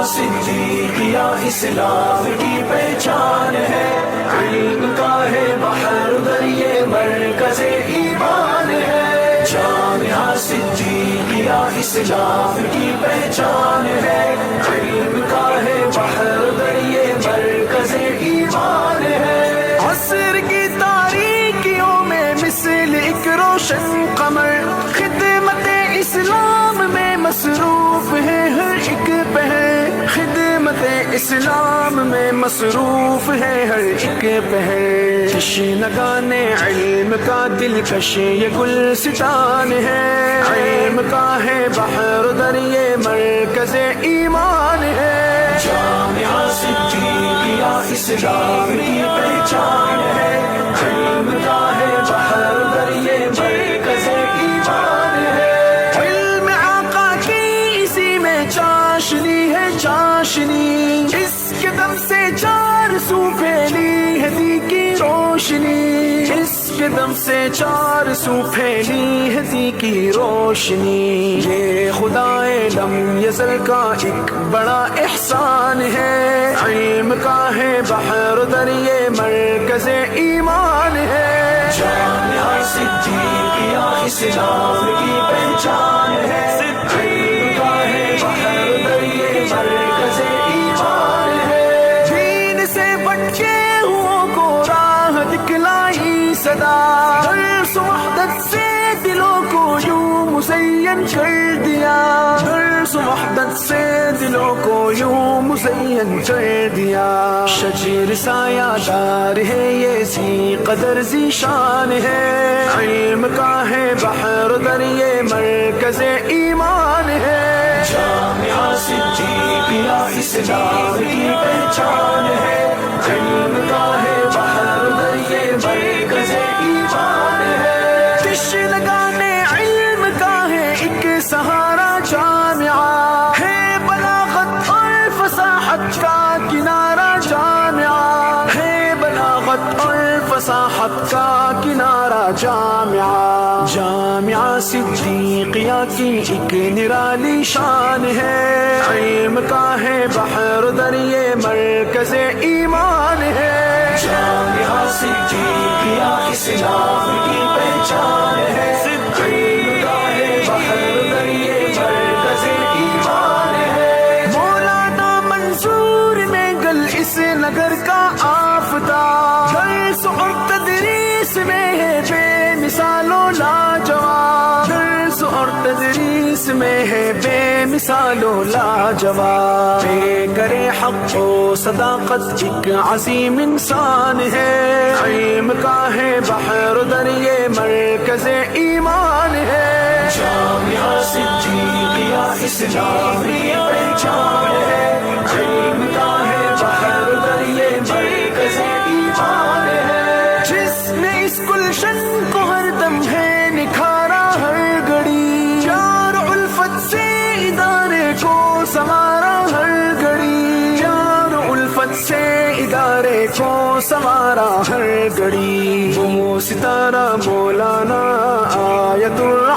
صدیقیہ اسلام کی پہچان ہے، علم کا ہے بحر دریا مرکز ایمان ہے، جامعہ صدیقیہ اسلام کی پہچان ہے، علم کا ہے بحر دریا مرکز ایمان ہے۔ عصر کی تاریکیوں میں مثل ایک روشن قمر، خدمت اسلام میں مصروف ہے ہر ایک پہر، خدمت اسلام میں مصروف ہے ہر ایک پہر، تشنگان علم کا دلکش یہ گلستان ہے، علم کا ہے بحر دریا مرکز ایمان ہے، جامعہ صدیقیہ اسلام کی پہچان ہے، علم کا ہے بحر دریا مرکز ایمان ہے، علم آقا کی اسی میں چاشنی ہے چاشنی، اس کے دم سے چار سو پھیلی ہے دی کی روشنی، اس کے دم سے چار سو پھیلی ہے دی کی روشنی، یہ خدائے لم یزل کا ایک بڑا احسان ہے، علم کا ہے بحر دریا مرکز ایمان ہے، جامعہ صدیقیہ اسلام کی پہچان ہے، علم کا ہے بحر دریا مرکز ایمان ہے، دین سے بٹکے ہوں کو راہ دکھلائی صدا، درس وحدت سے دلوں کو یوں مزین کر دیا، درس وحدت سے دلوں کو یوں مزین کر دیا، شجر سایہ دار ہے یہ ذی قدر ذی شان ہے، علم کا ہے بحر دریا مرکز ایمان ہے، جامعہ صدیقیہ اسلام کی پہچان ہے، علم کا ہے بحر دریا مرکز ایمان ہے، تشنگان علم کا ہے ایک سہارا جامعہ، ہے بلاغت اور فصاحت کا کنارہ جامعہ، ہے بلاغت اور فصاحت کا کنارہ جامعہ، جامعہ صدیقیہ کی ایک نرالی شان ہے، علم کا ہے بحر دریا مرکز ایمان ہے، جامعہ صدیقیہ اسلام کی پہچان ہے، علم کا ہے بحر دریا مرکز ایمان ہے، مولانا منظور میں گل اس نگر کا آفتاب، درس اور تدریس میں ہے بے مثال و لاجواب، درس اور تدریس میں ہے بے مثال و لاجواب، بے کرے حق و صداقت ایک عظیم انسان ہے، علم کا ہے بحر دریا مرکز ایمان ہے، جامعہ صدیقیہ اسلام کی پہچان ہے، علم کا ہے بحر دریا مرکز ایمان ہے، جس نے اس گلشن کو ہر دم ہے نکھارا ہر گھڑی، پیار الفت سے ادارے کو سنوارا ہر گھڑی، پیار الفت سے ادارے کو سنوارا ہر گھڑی، وہ ستارہ مولانا آیت الرحمن